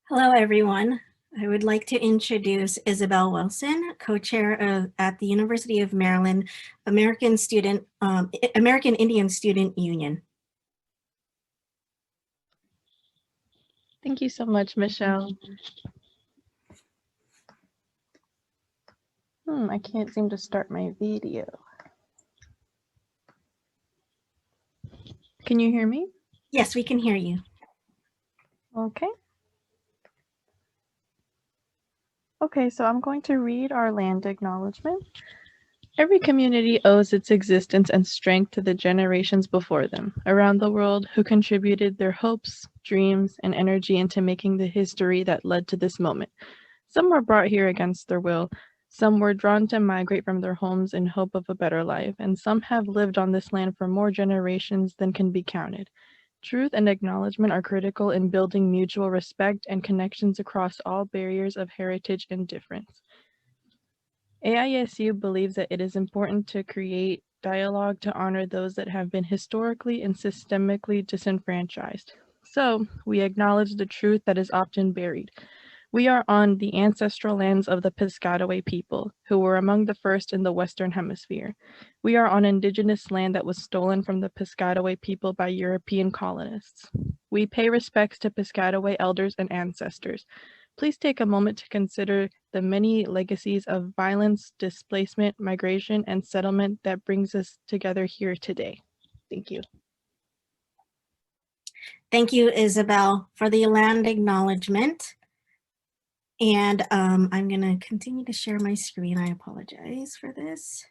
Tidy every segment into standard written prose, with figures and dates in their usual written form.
Hello, everyone. I would like to introduce Isabel Wilson, co-chair at the University of Maryland American Indian Student Union. Thank you so much, Michelle. I can't seem to start my video. Can you hear me? Yes, we can hear you. Okay. Okay, so I'm going to read our land acknowledgement. Every community owes its existence and strength to the generations before them around the world who contributed their hopes, dreams, and energy into making the history that led to this moment. Some were brought here against their will. Some were drawn to migrate from their homes in hope of a better life, and some have lived on this land for more generations than can be counted. Truth and acknowledgement are critical in building mutual respect and connections across all barriers of heritage and difference. AISU believes that it is important to create dialogue to honor those that have been historically and systemically disenfranchised. So, we acknowledge the truth that is often buried. We are on the ancestral lands of the Piscataway people, who were among the first in the Western Hemisphere. We are on indigenous land that was stolen from the Piscataway people by European colonists. We pay respects to Piscataway elders and ancestors. Please take a moment to consider the many legacies of violence, displacement, migration, and settlement that brings us together here today. Thank you. Thank you, Isabel, for the land acknowledgement. And I'm going to continue to share my screen. I apologize for this.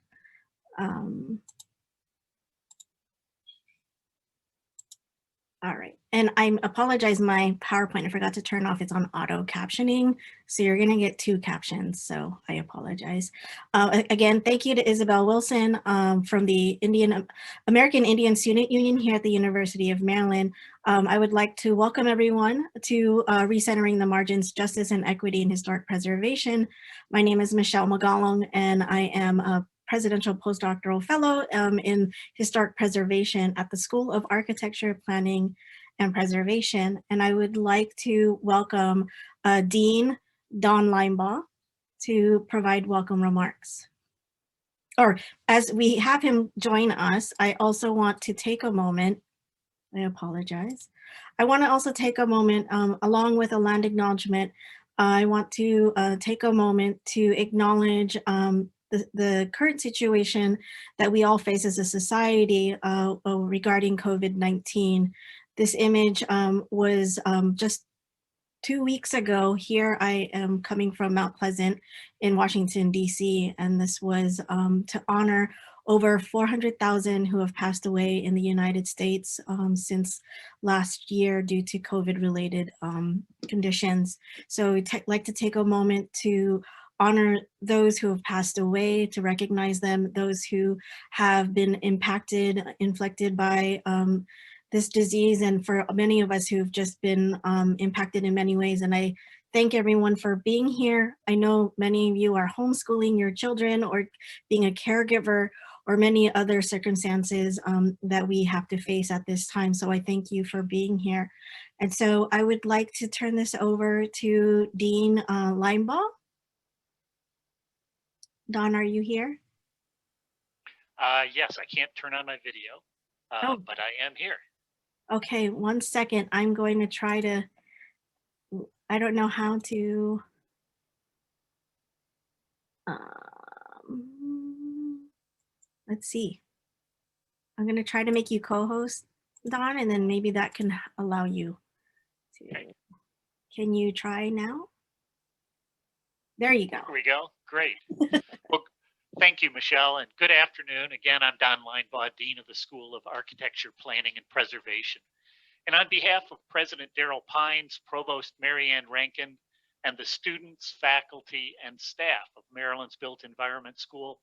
All right, and I apologize, my PowerPoint, I forgot to turn off, it's on auto captioning. So you're gonna get two captions, so I apologize. Again, thank you to Isabel Wilson from the American Indian Student Union here at the University of Maryland. I would like to welcome everyone to Recentering the Margins, Justice and Equity in Historic Preservation. My name is Michelle Magalong, and I am a Presidential Postdoctoral Fellow in Historic Preservation at the School of Architecture, Planning, and Preservation. And I would like to welcome Dean Don Linebaugh to provide welcome remarks. Or as we have him join us, I also want to take a moment, I apologize. I want to also take a moment, along with a land acknowledgement, I want to take a moment to acknowledge the current situation that we all face as a society regarding COVID-19. This image was just 2 weeks ago. Here I am coming from Mount Pleasant in Washington, D.C., and this was to honor over 400,000 who have passed away in the United States since last year due to COVID-related conditions. So I'd like to take a moment to honor those who have passed away, to recognize them, those who have been inflicted by this disease, and for many of us who've just been impacted in many ways. And I thank everyone for being here. I know many of you are homeschooling your children or being a caregiver or many other circumstances that we have to face at this time. So I thank you for being here. And so I would like to turn this over to Dean Linebaugh. Don, are you here? Yes, I can't turn on my video, but I am here. Okay, 1 second. I'm going to try to, I don't know how to, let's see. I'm going to try to make you co-host, Don, and then maybe that can allow you to. Okay. Can you try now? There you go. There we go. Great. Well, thank you, Michelle, and good afternoon. Again, I'm Don Linebaugh, Dean of the School of Architecture, Planning, and Preservation. And on behalf of President Darrell Pines, Provost Marianne Rankin, and the students, faculty, and staff of Maryland's Built Environment School,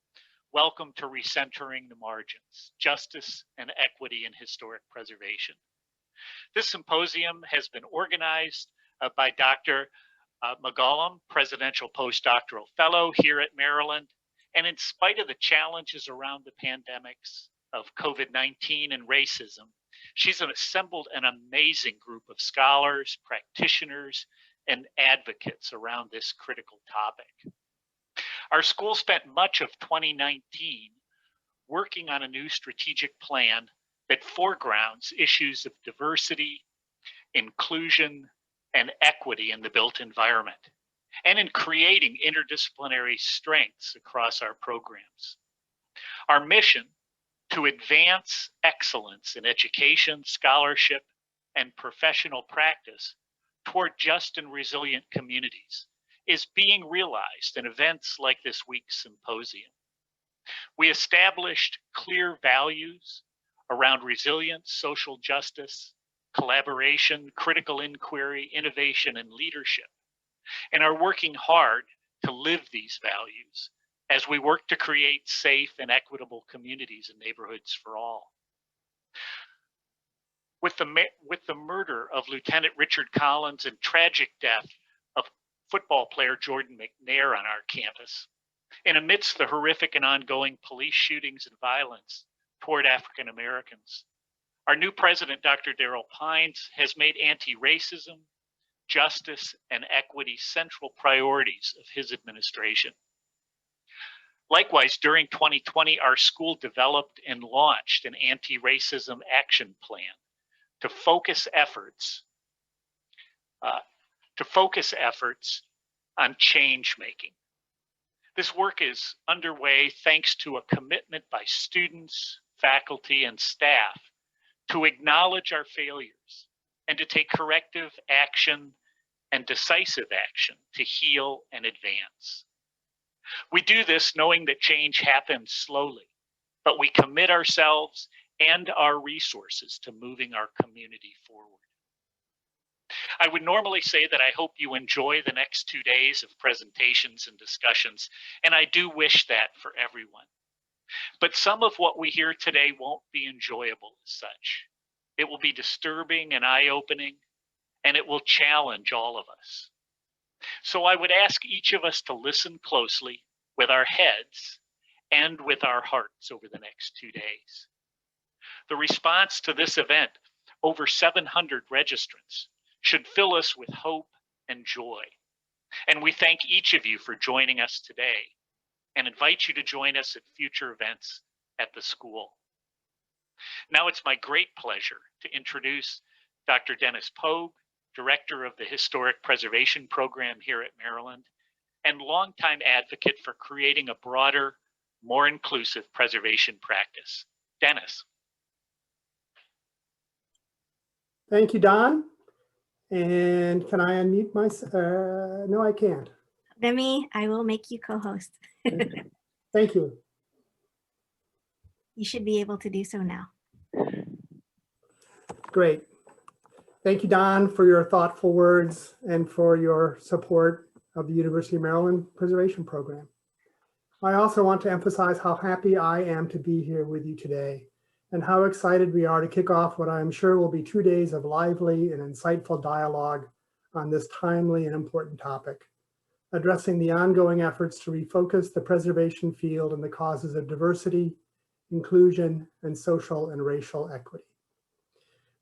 welcome to Recentering the Margins, Justice and Equity in Historic Preservation. This symposium has been organized by Dr. Magalong, Presidential Postdoctoral Fellow here at Maryland. And in spite of the challenges around the pandemics of COVID-19 and racism, she's assembled an amazing group of scholars, practitioners, and advocates around this critical topic. Our school spent much of 2019 working on a new strategic plan that foregrounds issues of diversity, inclusion, and equity in the built environment, and in creating interdisciplinary strengths across our programs. Our mission to advance excellence in education, scholarship, and professional practice toward just and resilient communities is being realized in events like this week's symposium. We established clear values around resilience, social justice, collaboration, critical inquiry, innovation, and leadership, and are working hard to live these values as we work to create safe and equitable communities and neighborhoods for all. With the murder of Lieutenant Richard Collins and tragic death of football player Jordan McNair on our campus, and amidst the horrific and ongoing police shootings and violence toward African Americans, our new president, Dr. Darrell Pines, has made anti-racism, justice, and equity central priorities of his administration. Likewise, during 2020, our school developed and launched an anti-racism action plan to focus efforts on change making. This work is underway thanks to a commitment by students, faculty, and staff to acknowledge our failures and to take corrective action and decisive action to heal and advance. We do this knowing that change happens slowly, but we commit ourselves and our resources to moving our community forward. I would normally say that I hope you enjoy the next 2 days of presentations and discussions, and I do wish that for everyone. But some of what we hear today won't be enjoyable as such. It will be disturbing and eye-opening, and it will challenge all of us. So I would ask each of us to listen closely with our heads and with our hearts over the next 2 days. The response to this event, over 700 registrants, should fill us with hope and joy. And we thank each of you for joining us today and invite you to join us at future events at the school. Now it's my great pleasure to introduce Dr. Dennis Pogue, Director of the Historic Preservation Program here at Maryland, and longtime advocate for creating a broader, more inclusive preservation practice. Dennis. Thank you, Don. And can I unmute myself? No, I can't. Demi, I will make you co-host. Thank you. You should be able to do so now. Great. Thank you, Don, for your thoughtful words and for your support of the University of Maryland Preservation Program. I also want to emphasize how happy I am to be here with you today and how excited we are to kick off what I'm sure will be 2 days of lively and insightful dialogue on this timely and important topic, addressing the ongoing efforts to refocus the preservation field and the causes of diversity, inclusion, and social and racial equity.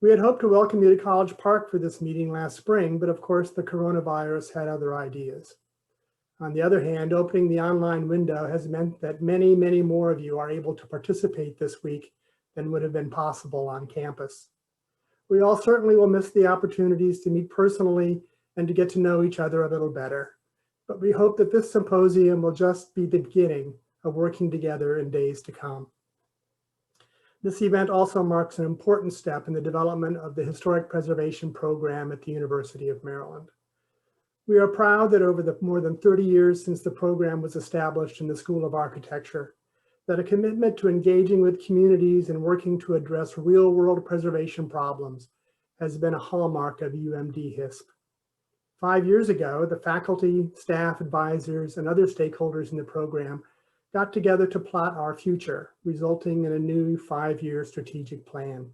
We had hoped to welcome you to College Park for this meeting last spring, but of course the coronavirus had other ideas. On the other hand, opening the online window has meant that many, many more of you are able to participate this week than would have been possible on campus. We all certainly will miss the opportunities to meet personally and to get to know each other a little better, but we hope that this symposium will just be the beginning of working together in days to come. This event also marks an important step in the development of the Historic Preservation Program at the University of Maryland. We are proud that over the more than 30 years since the program was established in the School of Architecture, that a commitment to engaging with communities and working to address real-world preservation problems has been a hallmark of UMD HISP. 5 years ago, the faculty, staff, advisors, and other stakeholders in the program got together to plot our future, resulting in a new 5-year strategic plan.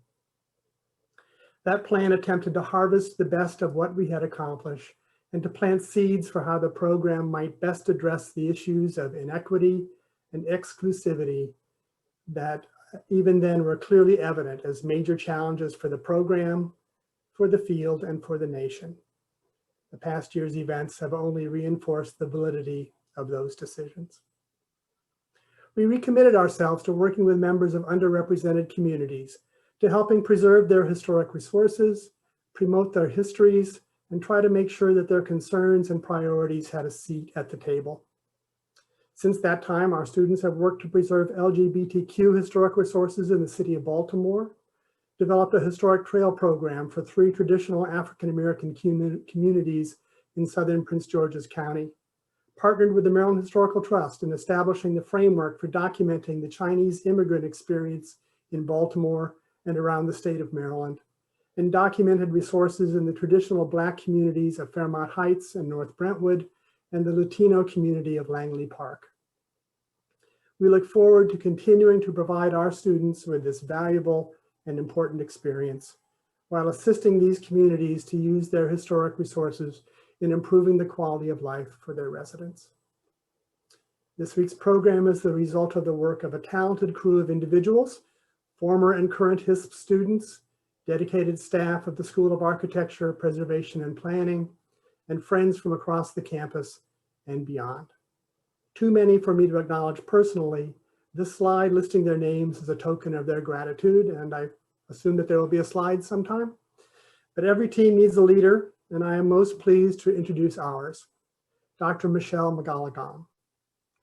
That plan attempted to harvest the best of what we had accomplished and to plant seeds for how the program might best address the issues of inequity and exclusivity that even then were clearly evident as major challenges for the program, for the field, and for the nation. The past year's events have only reinforced the validity of those decisions. We recommitted ourselves to working with members of underrepresented communities, to helping preserve their historic resources, promote their histories, and try to make sure that their concerns and priorities had a seat at the table. Since that time, our students have worked to preserve LGBTQ historic resources in the city of Baltimore, developed a historic trail program for 3 traditional African-American communities in southern Prince George's County, partnered with the Maryland Historical Trust in establishing the framework for documenting the Chinese immigrant experience in Baltimore and around the state of Maryland, and documented resources in the traditional Black communities of Fairmount Heights and North Brentwood, and the Latino community of Langley Park. We look forward to continuing to provide our students with this valuable and important experience, while assisting these communities to use their historic resources in improving the quality of life for their residents. This week's program is the result of the work of a talented crew of individuals, former and current HISP students, dedicated staff of the School of Architecture, Preservation, and Planning, and friends from across the campus and beyond. Too many for me to acknowledge personally. This slide listing their names is a token of their gratitude, and I assume that there will be a slide sometime. But every team needs a leader, and I am most pleased to introduce ours, Dr. Michelle Magalong.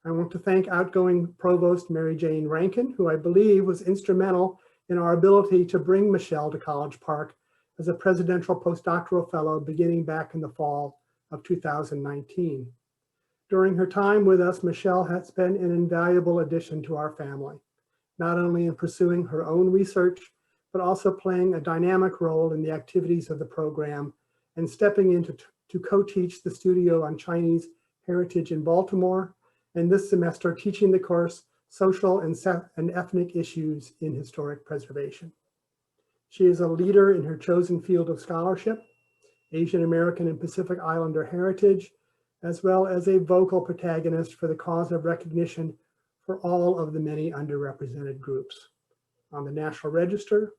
I want to thank outgoing Provost Mary Jane Rankin, who I believe was instrumental in our ability to bring Michelle to College Park as a presidential postdoctoral fellow beginning back in the fall of 2019. During her time with us, Michelle has been an invaluable addition to our family, not only in pursuing her own research, but also playing a dynamic role in the activities of the program and stepping in to co-teach the Studio on Chinese Heritage in Baltimore, and this semester teaching the course Social and Ethnic Issues in Historic Preservation. She is a leader in her chosen field of scholarship, Asian American and Pacific Islander heritage, as well as a vocal protagonist for the cause of recognition for all of the many underrepresented groups on the National Register,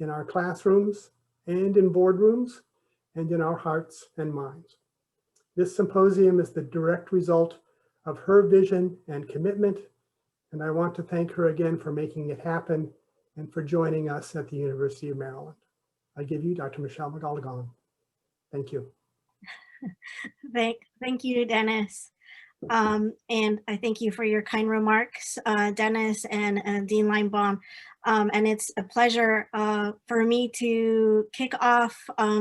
in our classrooms, and in boardrooms, and in our hearts and minds. This symposium is the direct result of her vision and commitment, and I want to thank her again for making it happen and for joining us at the University of Maryland. I give you Dr. Michelle Magalong. Thank you. Thank you, Dennis. And I thank you for your kind remarks, Dennis and Dean Linebaugh. And it's a pleasure for me to kick off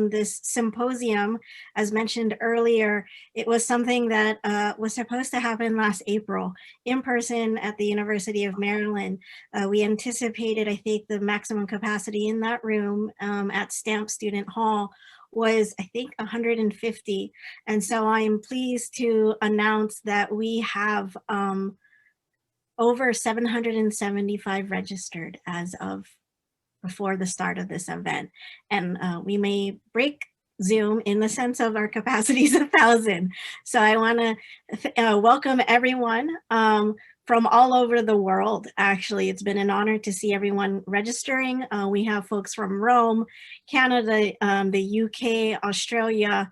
this symposium. As mentioned earlier, it was something that was supposed to happen last April in person at the University of Maryland. We anticipated, I think, the maximum capacity in that room at Stamp Student Hall was, I think, 150. And so I am pleased to announce that we have over 775 registered as of before the start of this event. And we may break Zoom in the sense of our capacity is 1,000. So I want to welcome everyone from all over the world. Actually, it's been an honor to see everyone registering. We have folks from Rome, Canada, the UK, Australia,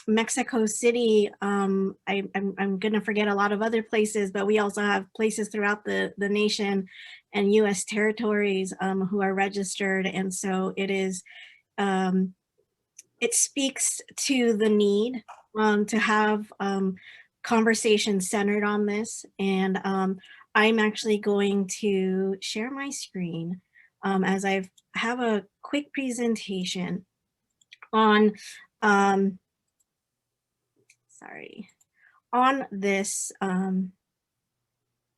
Mexico City. I'm going to forget a lot of other places, but we also have places throughout the nation and US territories who are registered. And so it is, it speaks to the need to have conversation centered on this. And I'm actually going to share my screen as I have a quick presentation on, on this, on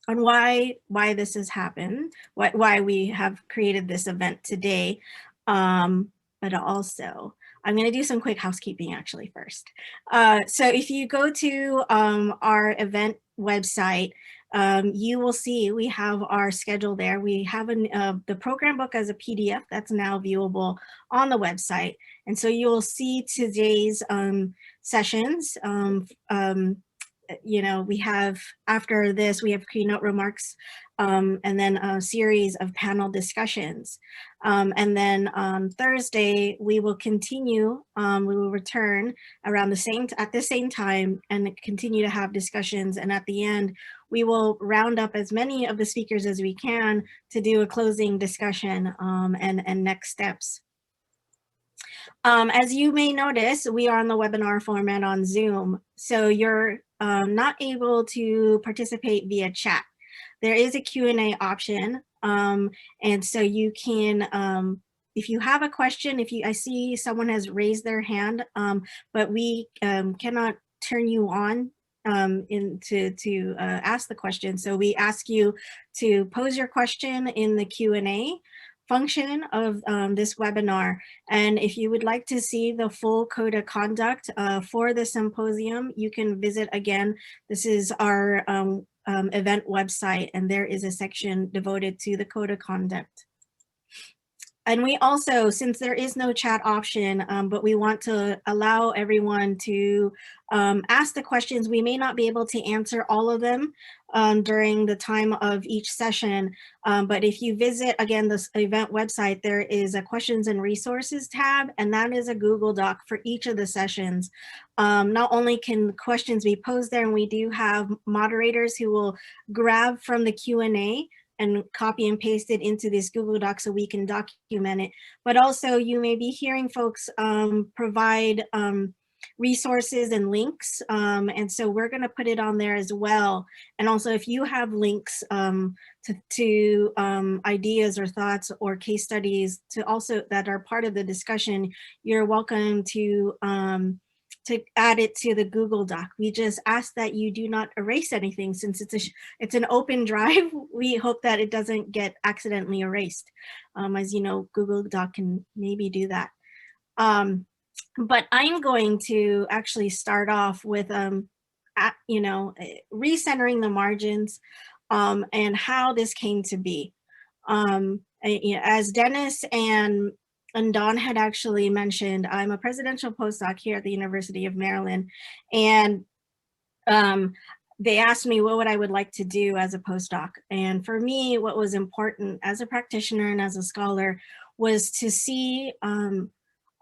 why this has happened, why we have created this event today, but also I'm going to do some quick housekeeping actually first. So if you go to our event website, you will see we have our schedule there. We have the program book as a PDF that's now viewable on the website. And so you will see today's sessions you know, we have, after this, we have keynote remarks, and then a series of panel discussions. And then on Thursday, we will continue, we will return around at the same time and continue to have discussions. And at the end, we will round up as many of the speakers as we can to do a closing discussion and next steps. As you may notice, we are on the webinar format on Zoom, so you're not able to participate via chat. There is a Q&A option, and so you can, if you have a question, I see someone has raised their hand, but we cannot turn you on to ask the question. So we ask you to pose your question in the Q&A function of this webinar. And if you would like to see the full code of conduct for the symposium, you can visit again. This is our event website, and there is a section devoted to the code of conduct. And we also, since there is no chat option, but we want to allow everyone to ask the questions, we may not be able to answer all of them during the time of each session. But if you visit, again, this event website, there is a questions and resources tab, and that is a Google Doc for each of the sessions. Not only can questions be posed there, and we do have moderators who will grab from the Q&A and copy and paste it into this Google Doc so we can document it. But also you may be hearing folks provide resources and links. And so we're gonna put it on there as well. And also if you have links to ideas or thoughts or case studies that are part of the discussion, you're welcome to add it to the Google Doc. We just ask that you do not erase anything, since it's an open drive. We hope that it doesn't get accidentally erased. As you know, Google Doc can maybe do that. But I'm going to actually start off with, recentering the margins and how this came to be. As Dennis and Don had actually mentioned, I'm a presidential postdoc here at the University of Maryland, and they asked me what I would like to do as a postdoc. And for me, what was important as a practitioner and as a scholar was to see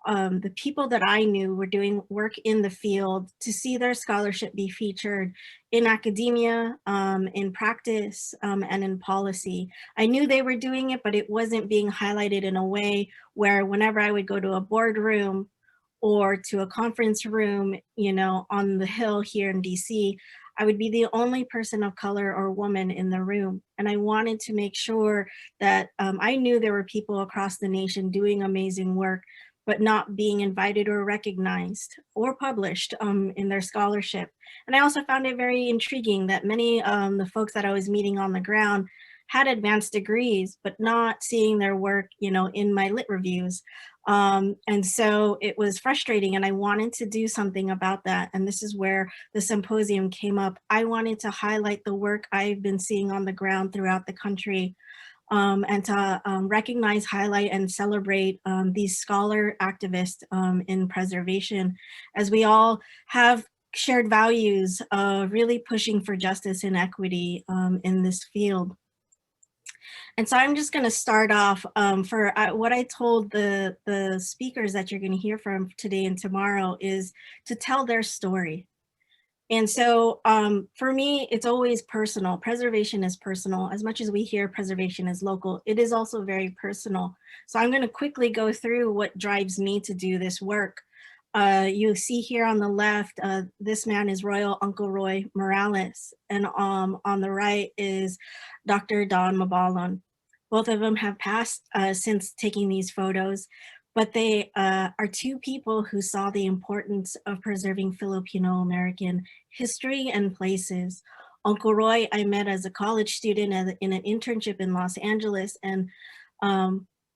the people that I knew were doing work in the field, to see their scholarship be featured in academia, in practice, and in policy. I knew they were doing it, but it wasn't being highlighted in a way where whenever I would go to a boardroom or to a conference room, on the Hill here in DC, I would be the only person of color or woman in the room. And I wanted to make sure that I knew there were people across the nation doing amazing work, but not being invited or recognized or published in their scholarship. And I also found it very intriguing that many the folks that I was meeting on the ground had advanced degrees, but not seeing their work, in my lit reviews. And so it was frustrating, and I wanted to do something about that. And this is where the symposium came up. I wanted to highlight the work I've been seeing on the ground throughout the country, and to recognize, highlight, and celebrate these scholar activists in preservation, as we all have shared values of really pushing for justice and equity in this field. And so I'm just going to start off for what I told the speakers that you're going to hear from today and tomorrow is to tell their story. And so for me, it's always personal. Preservation is personal. As much as we hear preservation is local, it is also very personal. So I'm going to quickly go through what drives me to do this work. You see here on the left, this man is Royal Uncle Roy Morales, and on the right is Dr. Don Magalong. Both of them have passed since taking these photos, but they are two people who saw the importance of preserving Filipino-American history and places. Uncle Roy I met as a college student in an internship in Los Angeles, and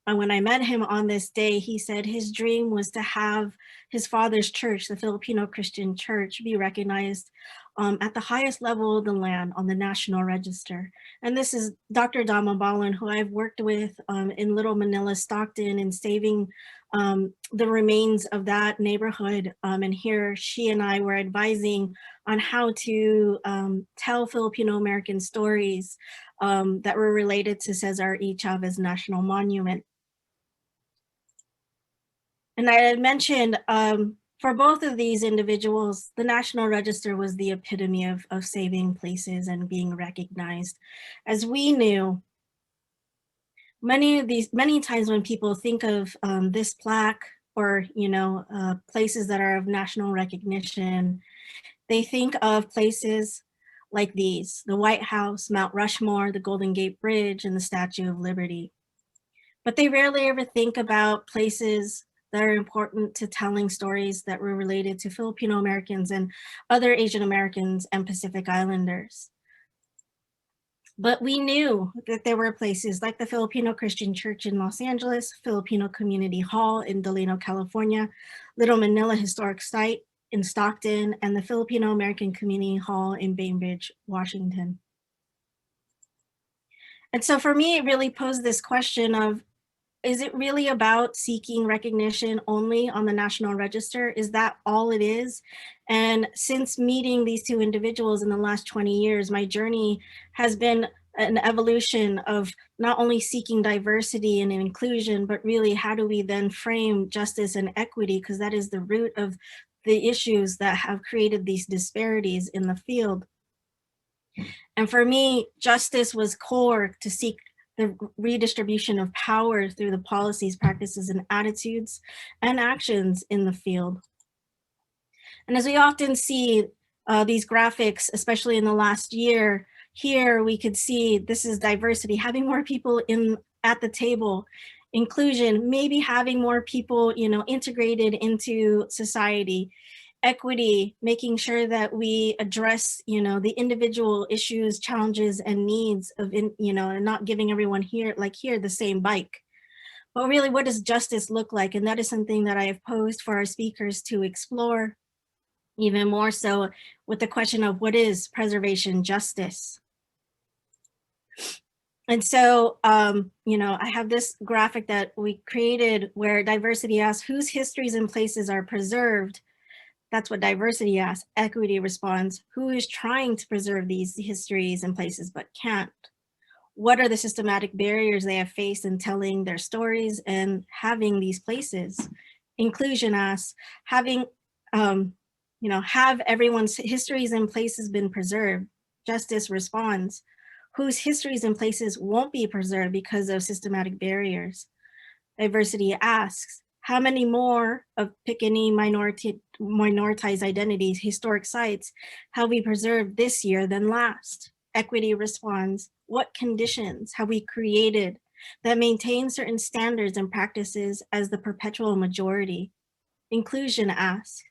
when I met him on this day, he said his dream was to have his father's church, the Filipino Christian Church, be recognized at the highest level of the land on the National Register. And this is Dr. Don Magalong, who I've worked with in Little Manila, Stockton, and saving the remains of that neighborhood. And here she and I were advising on how to tell Filipino American stories that were related to Cesar E. Chavez National Monument. And I had mentioned for both of these individuals, the National Register was the epitome of saving places and being recognized. As we knew, many times when people think of this plaque or, places that are of national recognition, they think of places like these: the White House, Mount Rushmore, the Golden Gate Bridge, and the Statue of Liberty. But they rarely ever think about places that are important to telling stories that were related to Filipino Americans and other Asian Americans and Pacific Islanders. But we knew that there were places like the Filipino Christian Church in Los Angeles, Filipino Community Hall in Delano, California, Little Manila Historic Site in Stockton, and the Filipino American Community Hall in Bainbridge, Washington. And so for me, it really posed this question of, is it really about seeking recognition only on the National Register? Is that all it is? And since meeting these two individuals in the last 20 years, my journey has been an evolution of not only seeking diversity and inclusion, but really how do we then frame justice and equity? Because that is the root of the issues that have created these disparities in the field. And for me, justice was core to seek the redistribution of power through the policies, practices, and attitudes and actions in the field. And as we often see these graphics, especially in the last year, here we could see this is diversity, having more people at the table, inclusion, maybe having more people, integrated into society, equity, making sure that we address, the individual issues, challenges, and needs of, and not giving everyone here the same bike. But really, what does justice look like? And that is something that I have posed for our speakers to explore, even more so with the question of what is preservation justice? And so, I have this graphic that we created where diversity asks whose histories and places are preserved. That's what diversity asks. Equity responds, who is trying to preserve these histories and places but can't? What are the systematic barriers they have faced in telling their stories and having these places? Inclusion asks, have everyone's histories and places been preserved? Justice responds, whose histories and places won't be preserved because of systematic barriers? Diversity asks, how many more of pick any minoritized identities, historic sites, have we preserved this year than last? Equity responds, what conditions have we created that maintain certain standards and practices as the perpetual majority? Inclusion asks,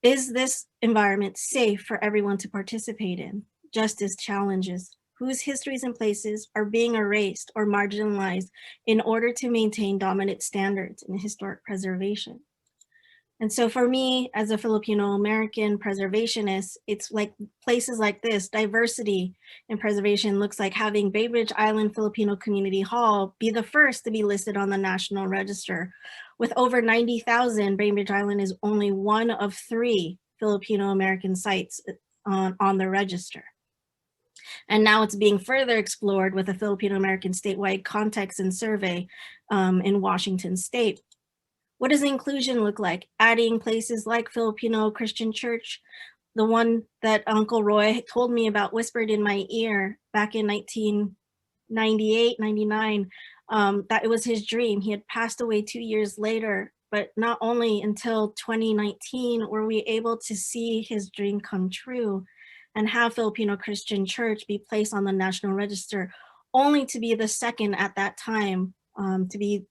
is this environment safe for everyone to participate in? Justice challenges, whose histories and places are being erased or marginalized in order to maintain dominant standards in historic preservation. And so for me, as a Filipino American preservationist, it's like places like this, diversity in preservation looks like having Bainbridge Island Filipino Community Hall be the first to be listed on the National Register. With over 90,000, Bainbridge Island is only one of 3 Filipino American sites on the register. And now it's being further explored with a Filipino American statewide context and survey in Washington State. What does inclusion look like? Adding places like Filipino Christian Church, the one that Uncle Roy told me about, whispered in my ear back in 1998, 99, that it was his dream. He had passed away 2 years later, but not only until 2019 were we able to see his dream come true and have Filipino Christian Church be placed on the National Register, only to be the second at that time to be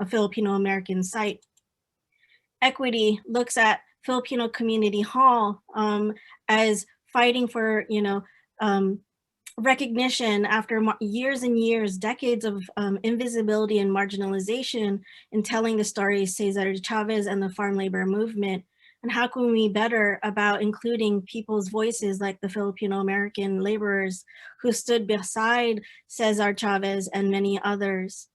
a Filipino American site. Equity looks at Filipino Community Hall as fighting for, recognition after years and years, decades of invisibility and marginalization in telling the story of Cesar Chavez and the farm labor movement. And how can we better about including people's voices like the Filipino American laborers who stood beside Cesar Chavez and many others?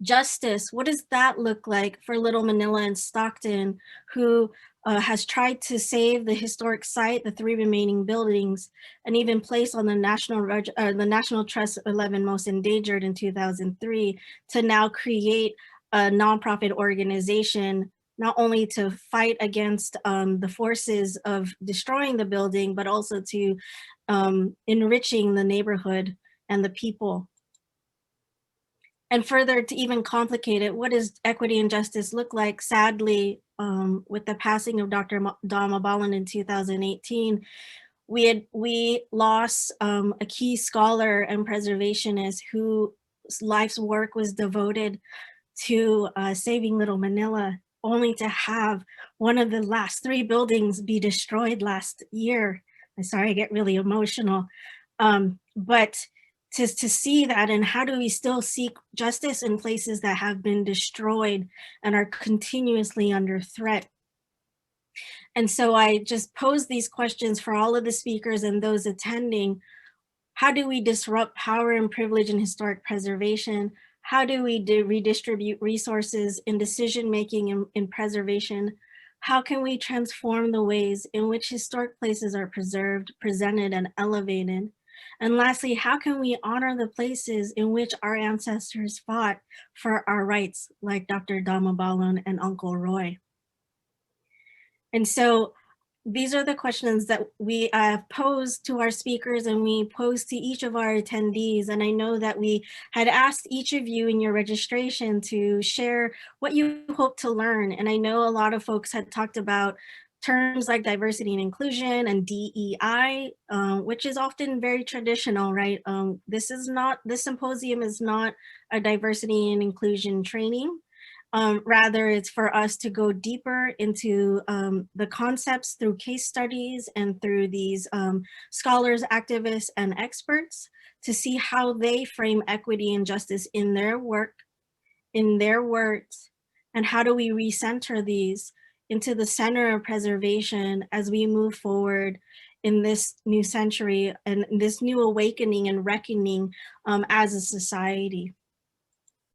Justice, what does that look like for Little Manila and Stockton, who has tried to save the historic site, the 3 remaining buildings, and even placed on the National Trust 11 Most Endangered in 2003 to now create a nonprofit organization, not only to fight against the forces of destroying the building, but also to enriching the neighborhood and the people. And further, to even complicate it, what does equity and justice look like? Sadly, with the passing of Dr. Don Magalong in 2018, we lost a key scholar and preservationist whose life's work was devoted to saving Little Manila, only to have one of the last 3 buildings be destroyed last year. I'm sorry, I get really emotional. But to see that, and how do we still seek justice in places that have been destroyed and are continuously under threat? And so I just pose these questions for all of the speakers and those attending. How do we disrupt power and privilege in historic preservation? How do we redistribute resources in decision-making in preservation? How can we transform the ways in which historic places are preserved, presented, and elevated? And lastly, how can we honor the places in which our ancestors fought for our rights, like Dr. Don Magalong and Uncle Roy? And so these are the questions that we posed to our speakers and we posed to each of our attendees. And I know that we had asked each of you in your registration to share what you hope to learn. And I know a lot of folks had talked about terms like diversity and inclusion and DEI, which is often very traditional, right? This symposium is not a diversity and inclusion training. Rather, it's for us to go deeper into the concepts through case studies and through these scholars, activists, and experts to see how they frame equity and justice in their work, in their words, and how do we recenter these into the center of preservation as we move forward in this new century and this new awakening and reckoning as a society.